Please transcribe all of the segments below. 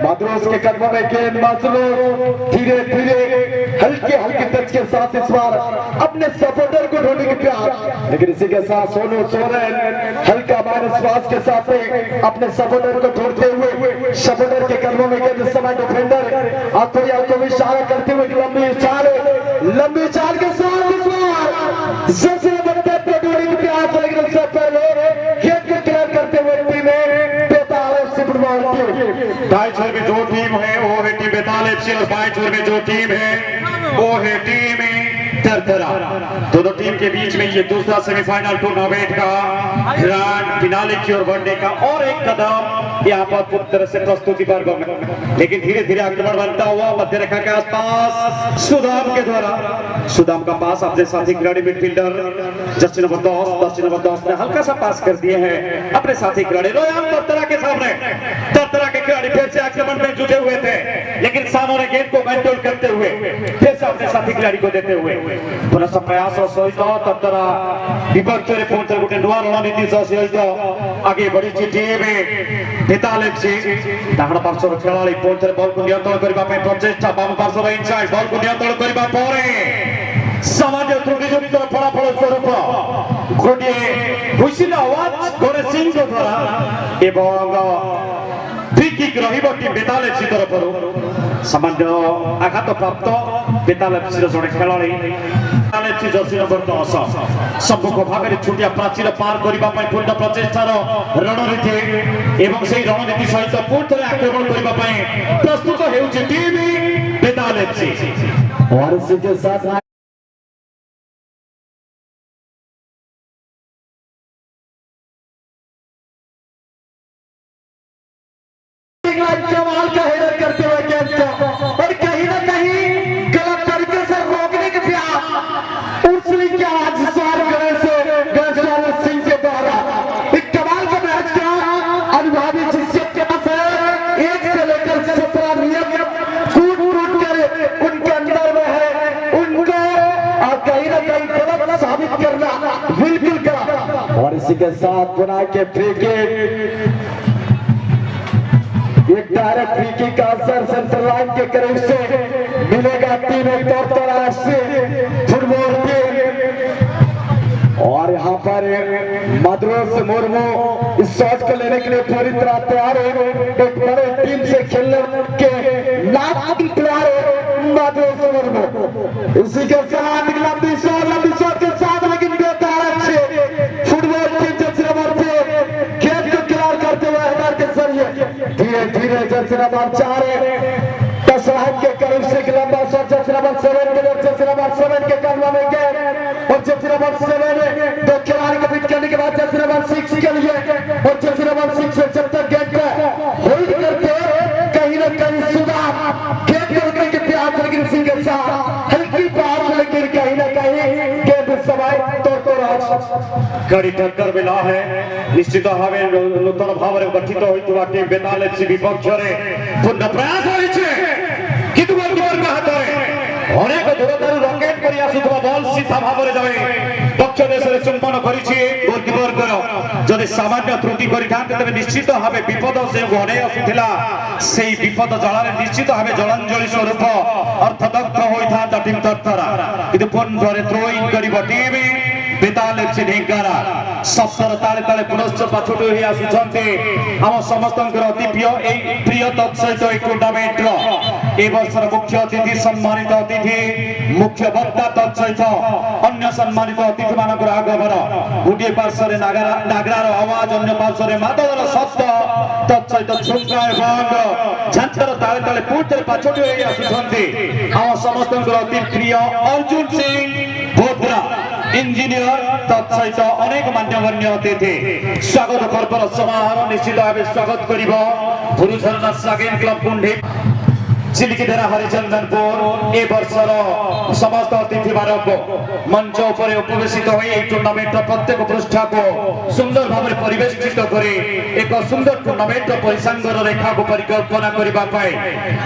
माद्रोस के कदमों में गेंद मासूम धीरे धीरे हल्के हल्के टच के साथ इस बार अपने सपोर्टर को ढूंढने की प्यार, लेकिन इसी के साथ सोनू सोरेन हल्का माइनस पास के साथ अपने सपोर्टर को ढूंढते हुए सपोर्टर के कदमों में गेंद इस समय डिफेंडर अथोया को इशारा करते हुए लंबी चाल के साथ इस बार सबसे बड़े पे ढूंढने की प्यार, लेकिन उससे पहले गेंद को क्लियर करते हुए टीम दाएं छोर में जो टीम है वो है टीम बेताल एफसी और बाएं छोर में जो टीम है वो है टीम दरदरा। दोनों टीम के बीच में ये दूसरा सेमीफाइनल टूर्नामेंट का ग्रैंड फिनाले की ओर बढ़ने का और एक कदम यहाँ पर पूरी तरह से प्रस्तुति वर्ग में, लेकिन धीरे धीरे आक्रमण बनता हुआ मध्य रेखा के आसपास सुदाम का पास अपने साथी खिलाड़ी मिडफील्डर जर्सी नंबर 10 ने हल्का सा पास कर दिए हैं अपने साथी खिलाड़ी रोयान दरदरा के सामने। दरदरा के खिलाड़ी फिर से आक्रमण में जुटे हुए थे, लेकिन सामों ने गेंद को कंट्रोल करते हुए फिर से अपने साथी खिलाड़ी को देते हुए पुनः प्रयास दरदरा विपक्षरे पहुंचे गोटे नुआ रणनीति सहित आगे बढ़ी टीम बेताल एफसी। डाहाण पार्श्वर खेलाड़ी पुनः बॉल को नियंत्रण करने प्रचेषा बाम पार्श्वर इनसाइड बॉल को नियंत्रण करने सामान्य त्रुटिजनित फलाफल स्वरूप गोटे हुइसिल आवाज गोटे सिंह द्वारा एवं फ्री किक रहिबो टीम बेताल एफसी तरफरु सामान्य आघात प्राप्त बेताल एफसी जड़े खेलाड़ी बेताल एफसी जर्सी नंबर 10 सम्मुख भाग में छुटिया प्राचीर पार करने पूर्ण प्रचेषार रणनीति एवं से रणनीति सहित पुणी थे आक्रमण करने प्रस्तुत होउछि टीम बेताल एफसी। और इसी के साथ कमाल का हेडर करते हुए गेंद को और कहीं ना कहीं गलत तरीके से रोकने के प्रयास उर्सली के आज सिंह के द्वारा एक कमाल का मैच का अनुभवी जिससे के पास एक से लेकर 17 नियम कूट कर उनके अंदर में है, उनको कहीं ना कहीं गलत साबित करना बिल्कुल गलत। और इसी के साथ पुनः के फ्री किक एक डायरेक्ट फ्री किक का असर सेंटर लाइन के करीब से मिलेगा टीम से फुटबॉल टीम। और यहाँ पर माद्रोस मुर्मू इस शॉट को लेने के लिए पूरी तरह तैयार है। एक बड़े टीम से खेलने के लायक प्लेयर है माद्रोस मुर्मू। इसी के साथ लंबी शॉट के साथ लेकिन बेताल से फुटबॉल टीम जर्सी नंबर 2 गेंद को क्लियर करते हुए हेडर के जरिए धीरे धीरे जर्सी नंबर 4 के करीब से लंबा शॉट जर्सी नंबर 7 के कदमों में गए और जर्सी नंबर 7 दो खिलाड़ी को बीट करने के बाद जर्सी नंबर 6 के लिए और जर्सी नंबर 6 से जब तक गेंद को होल्ड करते कहीं ना कहीं सुधार गेंद रोकने के प्रयास, लेकिन इसी के साथ हल्की पार लेकिन कहीं ना कहीं गेंद समय गाड़ी टक्कर मिला है निश्चित भाव नूतन भाव में गठित होता टीम बेताल एफसी विपक्ष पूर्ण प्रयास किंतु गोलकीपर हाथ अनेक दूरतार रकेट कर बॉल सीधा भाव में जाए पक्ष देश में चुंबन कर गोलकीपर जदि सामान्य त्रुटि करे निश्चित भाव विपद से घरे आसूला से विपद जल निश्चित भाव जलांजलि स्वरूप अर्थदग्ध होता टीम दरदरा किंतु पुनः थ्रो इन कर टीम बेताल एफसी ढेंकारा सप्तर ताले ताले पुनश्च पाछुट हो आसुचंते आम समस्त अति प्रिय तत्सहित एक टूर्नामेंट ए वर्षर मुख्य अतिथि सम्मानित अतिथि मुख्य वक्ता तत्सहित अन्य सम्मानित अतिथि मानकर आगमन गोटे पार्श्व नागरार आवाज अन्य पार्श्व मादलर शब्द तत्सहित झुंका एवं झांझर ताले ताले पुणी पाछुट हो आसुचंते आम समस्त अति प्रिय अर्जुन सिंह भोत्रा इंजीनियर तत्सहित अनेक मान्यगण्य अतिथि स्वागत पर्वर समारोह निश्चित भाव स्वागत कर भुरुझरना सागेन क्लब कुंडी। चिलिकीधरा हरिचंदनपुर ए वर्षर समस्त अतिथि मानक मंच उपर उपवेशित हो टूर्णामेंट प्रत्येक पृष्ठा को सुंदर भाव में परिवेष्टित कर एक सुंदर टूर्णामेंट परिसंगर रेखा को परिकल्पना करने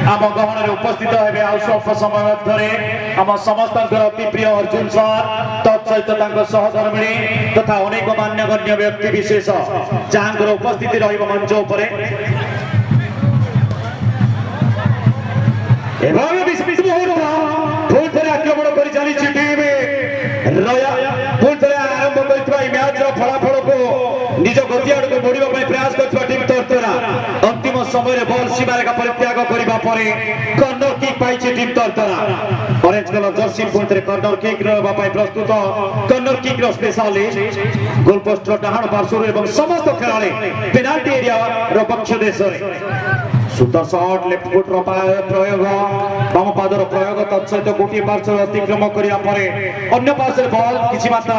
आम गहन उपस्थित हे आ स्वल्प समय मध्य आम समस्त अति प्रिय अर्जुन सर तत्सहित सहधर्मिणी तथा अनेक मान्यगण्य व्यक्ति विशेष जहां उपस्थिति रही मंच उपर आक्रमण कर चली टीम आरंभ कर फलाफल को निज गति आड़ को बढ़ाई प्रयास कर टीम तरतरा अंतिम समय बॉल सीमारेखा परित्याग करने कर्नर किक पाई टीम तरतरा ऑरेंज कलर जर्सी पुणी कर्नर किक रही प्रस्तुत corner kick specialist goal post डाहाण पार्श्व समस्त खेलाड़ी पेनाल्टी एरिया पक्ष देश सुपर शॉट लेफ्ट फुट प्रयोग बाम पादर प्रयोग तत्सहित गोटे पार्श्व अतिक्रम करने अन्य पार्श्व बॉल किसी मात्रा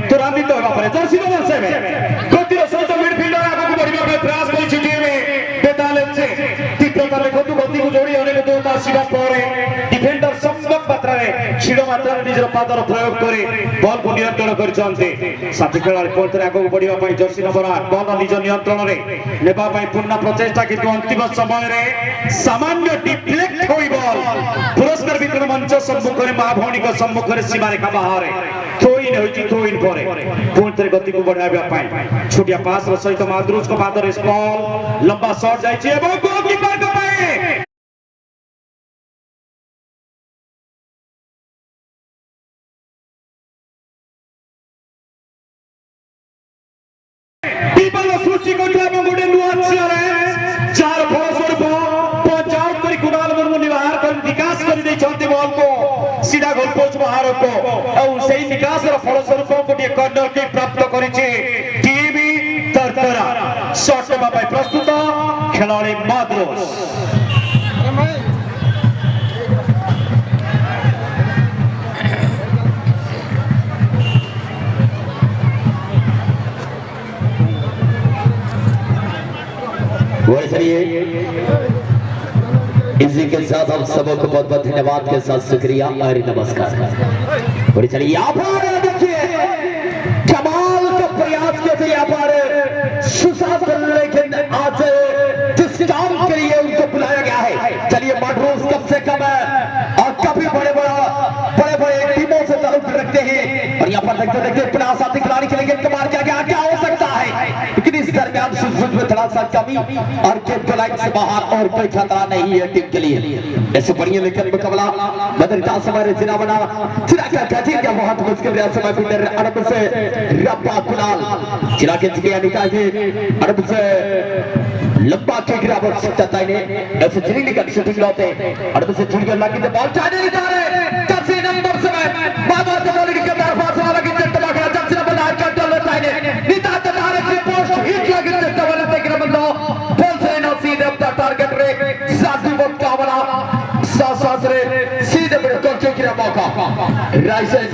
त्वरान्वित होगा जर्सी गतिर सहित मिडफिल्डर आगे बढ़ा प्रयास तीव्रता देखो गति को जोड़ी अनेक दूरता आसवा डिफेंडर संभव मात्रा क्षीण मात्रा निजर पादर प्रयोग कर बॉल को नियंत्रण कर साथी खेलाड़ी पुणी आगे बढ़ाई जर्सी नंबर 8 बॉल निज नियंत्रण में पूर्ण प्रचेषा किंतु अंतिम समय सामान्य डिफ्लेक्ट होई बॉल पुरस्कार वितरण मंच सम्मुख में मां भौणी सम्मुख में सीमारेखा बाहर थ्रोइन होई थ्रोइन पर पुणी गति को बढ़ावा छोटिया पास सहित माद्रुज को पादर बॉल लंबा शॉट जाइए गोलकीपर को सूची को गोटे नुआ चार फलस्वरूप पंचायत कर कुणाल मुर्मू निवार कर विकास कर बॉल को सीधा गोल पोस्ट बाहर को और सही विकास फलस्वरूप गोटे कर्नर किक प्राप्त करिछि टीम तरतरा शॉट लेबा पई प्रस्तुत खेलाड़ी माद्रोस इसी के साथ हम सबों को बहुत बहुत धन्यवाद के साथ शुक्रिया और नमस्कार। और चलिए यहाँ पर देखिए कमाल का प्रयास किया था यहाँ पर सुशासन, लेकिन आज जिस काम के लिए उनको बुलाया गया है, चलिए माड्रोस कम से कम और काफी बड़े बड़े टीमों से ताल्लुक रखते हैं और यहाँ पर देखते देखते प्रयास आते खिलाड़ी के लिए कमाल क्या हो सकता है, लेकिन इस दरमियान सूझबूझ में थोड़ा सा कमी और गेम को लाइन से बाहर और कोई खतरा नहीं है टीम के लिए। ऐसे बढ़िया लेकिन मुकाबला बदलता समय चिरा बना चिरा का कठिन क्या बहुत मुश्किल रहा समय फिर अरब से रब्बा कुलाल चिरा के चिड़िया निकाले अरब से लंबा किक गिरा बस सकता ने ऐसे चिड़ी निकल शूटिंग लाते अरब से चिड़िया लगी तो बॉल चाहे नहीं जा रहे कसी नंबर से बाबर से बॉल की कतार पास वाला की जट लगा जब से बना कर डल लेता है नीता ततारे से पोस्ट हिट लगी तो डबल टेक बंदो बॉल से नो सीधे अपना टारगेट रे साथी वक्त का बना साथ रे सीधे पे टोके गिरा मौका right side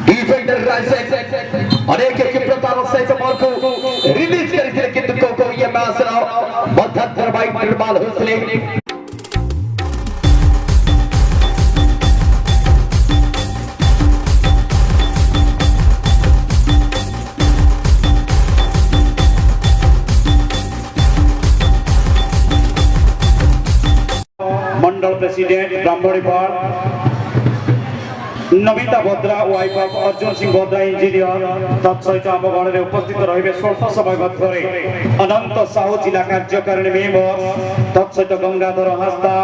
defender right side और एक प्रताप से बॉल को रिलीज करके किंतु को ये मैच रहा मध्य दरबाई निर्माल हौसले मंडल प्रेसिडेंट ब्राह्मणीपाड़ Namita Bhadra wife of Arjun Singh Bhadra engineer तत्सहित आम गण में उपस्थित रहे स्वल्प समय मध्य अनंत साहू जिला कार्यकारिणी मेंबर तत्सहित गंगाधर हास्ता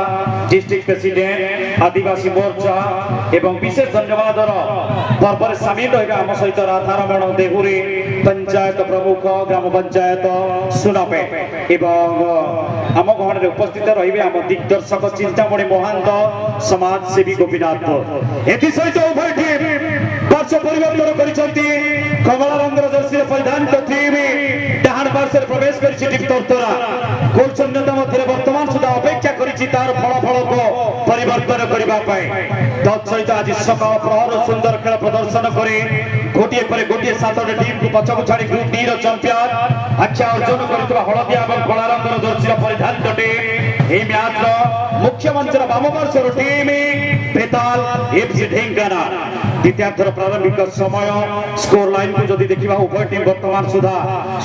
डिस्ट्रिक्ट प्रेसिडेंट आदिवासी मोर्चा एवं विशेष धन्यवाद पर्व सामिल रहे आम सहित राधारमण देहुरी पंचायत प्रमुख ग्राम पंचायत सुनापे एवं आम गण में उपस्थित रहे आम दिग्दर्शक चिंतामणि महांत समाज सेवी गोपीनाथ एथि सहित उभय टीम पार्श्व परिवर्तन करिसंती कमला रंगर जर्सी परिधान टीम डाहाण पार्श्व प्रवेश करिछि टीम तरतरा गोल शून्यता मध्य वर्तमान सुधा अपेक्षा करिछि तार फलाफल को परिवर्तन करबा पई तत्सहित आज सकाळ प्रहर सुंदर खेल प्रदर्शन करे गोटिए पर गोटिए 7 टीम को पछकु छाड़ी ग्रुप डी रो चैंपियन आख्या अर्जन करथबा हळदिया एवं कला रंगर जर्सी परिधान टीम এই ম্যাচର ମୁଖ୍ୟ ମଞ୍ଚର ବାମ ପାର୍ଶ୍ୱର ଟିମ୍ ବେତାଲ ଏଫସି ଢେଙ୍କାନାଳ ଦ୍ୱିତୀୟାର୍ଧର ପ୍ରାରମ୍ଭିକ ସମୟ ସ୍କୋର ଲାଇନକୁ ଯଦି ଦେଖିବା ଉଭୟ ଟିମ୍ ବର୍ତ୍ତମାନ ସୁଦ୍ଧା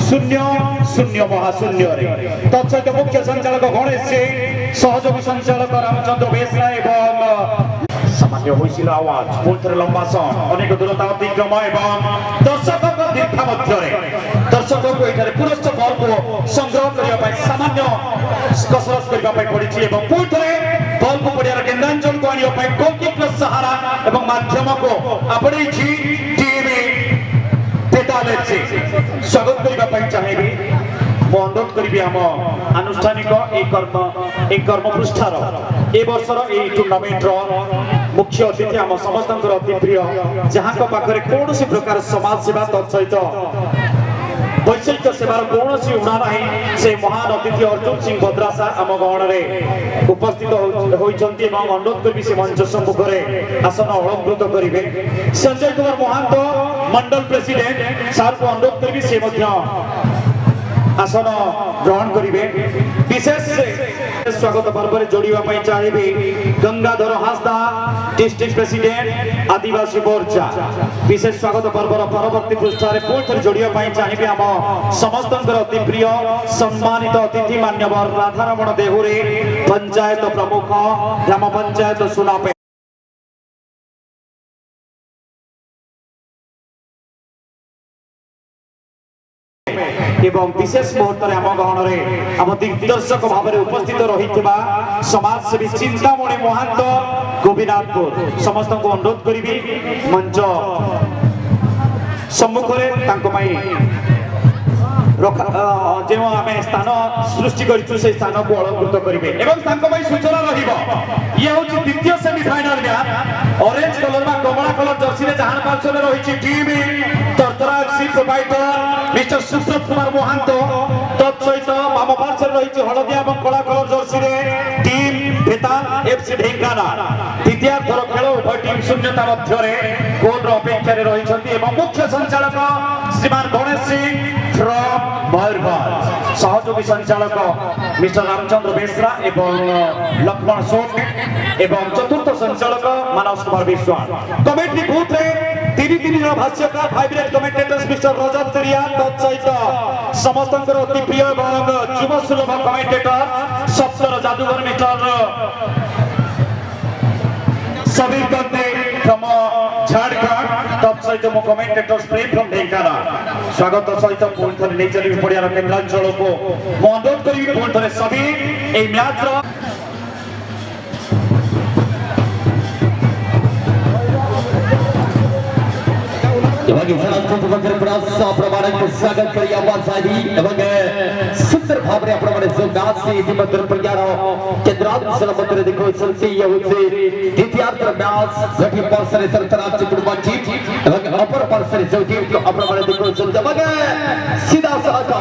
0-0 ମହାଶୂନ୍ୟରେ ତତ୍ସହିତ ମୁଖ୍ୟ ସଞ୍ଚାଳକ ଗଣେଶ ସିଂ ସହଯୋଗୀ ସଞ୍ଚାଳକ ରାମଚନ୍ଦ୍ର ବେସରା ଏବଂ सामान्य होइसिल आवाज पुनथरे लंबा सन अनेक दूरता अतिक्रम एवं दर्शकक दीर्घा मध्यरे दर्शकक एठारे पुनश्च बल को संग्रह करिया पाई सामान्य कसरत करिया पाई पड़िछि एवं पुनथरे बल को पड़ियार केन्द्रांचल को आनिया पाई गोलकीपर सहारा एवं माध्यम को आपणैछि टीम बेताल एफसी स्वागत करिया पाई चाहेबी मो अनुरोध करी आम आनुष्ठानिक एक कर्म पृष्ठार ए वर्षर ए टूर्नामेंट मुख्य अतिथि आम समस्त अति प्रिय जहाँ पाखे कौन प्रकार समाज सेवा तत्सहित वैषयिक सेवार कौन उणा ना से महान अतिथि अर्जुन सिंह भद्रासा आम गहन में उपस्थित होती अनुरोध करी से मंच सम्मुख में आसन अलंकृत करेंगे संजय कुमार महांत मंडल प्रेसिडेंट सार को अनुरोध करी से आसन ग्रहण करेंगे विशेष स्वागत पर्व में जोड़ा चाहिए गंगाधर हासदा डिस्ट्रिक्ट प्रेसिडेंट आदिवासी मोर्चा विशेष स्वागत पर्व परवर्ती पृष्ठार पुणी जोड़ा चाहिए आम समस्त अति प्रिय सम्मानित अतिथि मान्यवर राधारमण देहुरी पंचायत प्रमुख ग्राम पंचायत सुनापे एवं विशेष मुहूर्त आम गहन में आम दिग्दर्शक भाव में उपस्थित रही समाजसेवी चिंतामणि महांत गोपीनाथपुर समस्त को अनुरोध करी मंच सम्मुख जो आम स्थान सृष्टि करूँ से स्थान को अलंकृत करेंगे सूचना ये हूँ द्वितीय सेमिफाइनाल मैच ऑरेंज कलर कमला कलर जर्सी जहां पार्श्व रही टीम तरतरा FC provider mister Subrat Kumar Mahanta तत्सहित बाम पार्श्व रही हलदिया और कला कलर जर्सी टीम बेताल एफसी ढेंकानाल द्वितीयार्धर खेल उभय टीम शून्यता मध्य गोल अपेक्षा रही मुख्य संचालक श्रीमान गणेश सिंह फ्रॉम मयूरभंज सहयोगी संचालक मिस्टर रामचंद्र बेसरा एवं लक्ष्मण सोट एवं चतुर्थ संचालक मानस कुमार विश्वास कमेटी बूथ तीन भाष्यकार वाइब्रेट कमेंटेटर्स मिस्टर रजत तेरिया तत्सहित समस्त अति प्रिय एवं युव सुलभ कमेंटेटर सप्तर जादूगर मिस्टर सबीर कंदे फ्रॉम झारखंड तत्सहित मो कमेंटेटर्स प्रेम फ्रॉम ढेंकानाल स्वागत सहित पुणी थे नहीं चली पड़ियार केन्द्रांचल को मो अनुरोध करी पुणी थे सभी ए मैच स्वागत करिए सुंदर भाव से देखो द्वितीयार्ध मैच गठी पर्सरे तरतराज चिकुड़बाजी अपर पर्सरे जो टीम को अपन देखो सीधा सड़क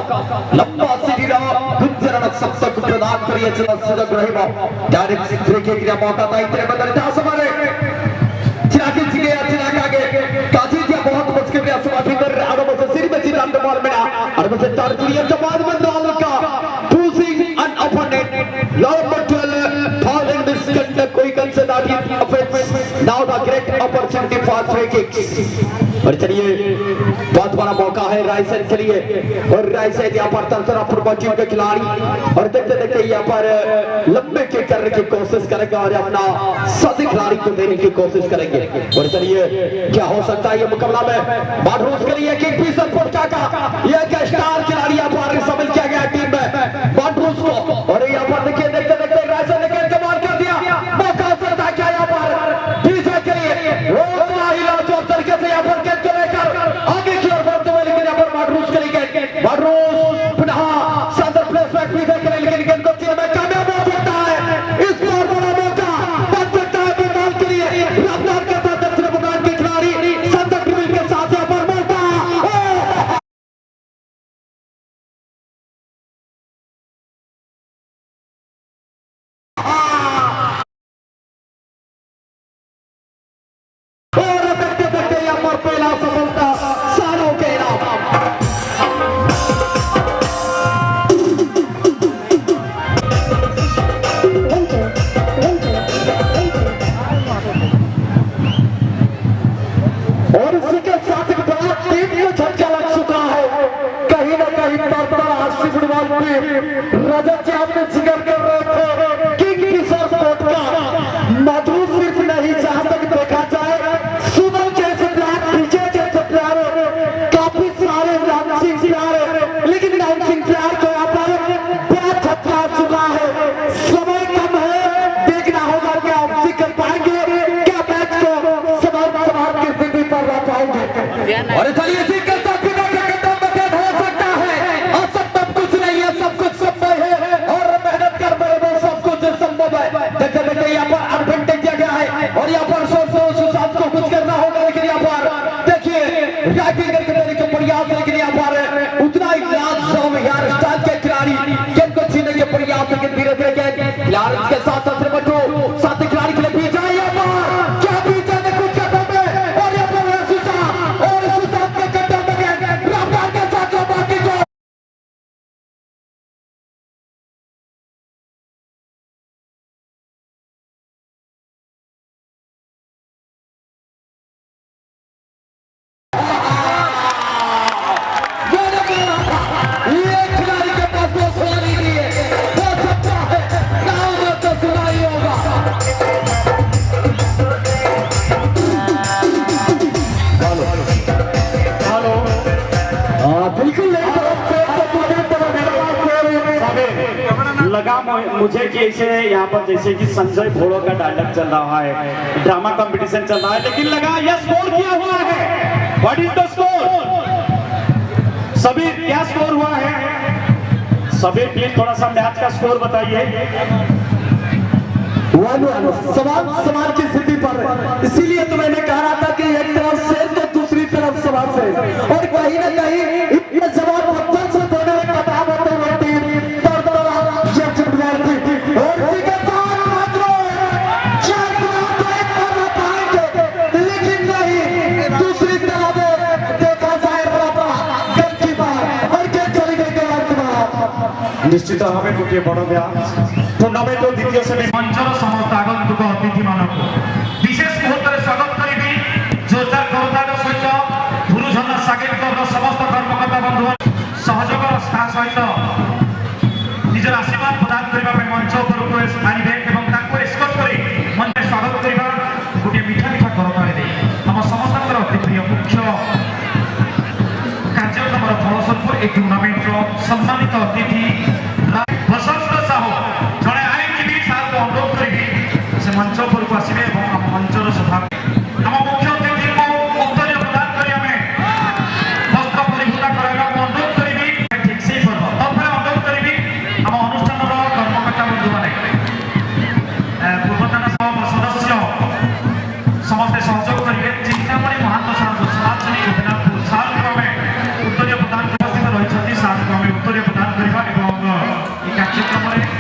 लंबा सीढ़ीरा गुंजरण सप्तक प्रदान करिए सुजग रहिबा डायरेक्ट फ्री किक रे मौका दाइत्रे बदले ता समरे चिराकी चिगे चिराक आगे काजी दिया बहुत मुश्किल में समाधि कर आगे बस सिर में चिराग बॉल में और बस चार दुनिया के बाद में डाल का pushing an opponent number 12 falling this conduct कोई कंसे दाटी offense now the great opportunity for free kicks और चलिए बहुत बड़ा मौका है रायसेन के लिए और रायसेन यहाँ पर तरतरा फुटबॉल टीम के खिलाड़ी और देखते देखते यहाँ पर लंबे किक करने की कोशिश करेंगे और अपना सभी खिलाड़ी को देने की कोशिश करेंगे और चलिए क्या हो सकता है ये मुकाबला में बाडरूस के लिए किक भी सपोर्ट का ये क्या स्टार खिलाड़ी यहाँ पर शामिल किया गया टीम में बाडरूस को और यहाँ पर देखिए देखते देखते रायसेन ने कमाल कर दिया मौका सकता क्या यहाँ पर पीछे के लिए जो तरीके से यहाँ पर आगे की ओर बढ़ते हुए लेकिन यहाँ पर बाडरूस के लिए बाडरूस पुनः शानदार प्लेसमेंट भी देख रहे हैं लेकिन गेंद को तीर में कामयाब हो सकता है इस बार बड़ा मौका बच सकता है बेताल के लिए रफ्तार के साथ दक्षिण बंगाल के खिलाड़ी संदक के साथ यहाँ पर तरतरा फुटबॉल टीम रजत जी आपने जिक्र कर रहे थे किंग किशोर स्पोर्ट का मधु सिर्फ नहीं जहां तक देखा जाए सुमन जैसे प्लेयर विजय जैसे प्लेयर काफी सारे डांसिंग प्लेयर लेकिन डांसिंग प्लेयर को यहाँ पर बड़ा छक्का आ चुका है। समय कम है, देखना होगा क्या आप जिक्र पाएंगे क्या मैच को सवाल की स्थिति पर ला पाएंगे। और चलिए जिक्र और यहाँ पर सुशांत को कुछ करना होगा लेकिन यहाँ पर देखिए राइटिंग करने के प्रयास लेकिन यहाँ पर उतना ही लाजवाब यार स्टाइल के खिलाड़ी गेंद को छीनने के प्रयास लेकिन धीरे धीरे खिलाड़ी के साथ साथ खिलाड़ी के लिए बीच आए यहाँ पर क्या बीच आने कुछ कदम में और यहाँ पर सुशांत के कदम में रफ्तार के साथ बाकी को लगा मुझे कि ऐसे यहाँ पर जैसे कि संजय भोड़ो का डायलॉग चल रहा है, ड्रामा कंपटीशन चल रहा है, लेकिन लगा यह स्कोर किया हुआ है। What is the score? सभी क्या स्कोर हुआ है? सभी प्लीज थोड़ा सा मैच का स्कोर बताइए। सवाल की स्थिति पर इसीलिए तो मैंने कहा था कि एक तरफ से तो दूसरी तरफ सवाल से और कहीं ना कहीं इतने जवाब पत्थर से देने में बता होते हुए लेकिन नहीं दूसरी तरफ देखा जाए निश्चित भाव गोटे बड़ मैच टूर्णामेंट द्वितीय सेमी मंचर समस्त आगंतुक अतिथि मान विशेष मुहूर्त स्वागत करी जोरदार करतार सहित गुरुझना सागेतर समस्त कर्मकर्ता बंधु सहयोग सहित निजर आशीर्वाद प्रदान करने मंच उपरको पारे और एस्कॉर्ट कर मंच स्वागत करवा गोटे मीठा मीठा करतार दे आम समस्त अति प्रिय मुख्य कार्यक्रम फलस्वरूप एक टूर्णामेंट सम्मानित अतिथि बसंत साहू जड़े आईनजीवी साहब को अनुरोध करी से मंच उपरको आसवे और मंचर सभा आम मुख्य अतिथि को उत्तर प्रदान कर वस्त्र परिभूता कराइबा अनुरोध करी ठीक से तथ्य अनुरोध करी आम अनुष्ठान कर्मकर्ता बंधु मैंने पूर्वतन सदस्य समस्ते सहयोग करेंगे चिंतामणि महांत साहब समाजसेवी गोपीनाथपुर साहब को उत्तर प्रदान उपस्थित रही साहब को उत्तर प्रदान करवा कार्यक्रम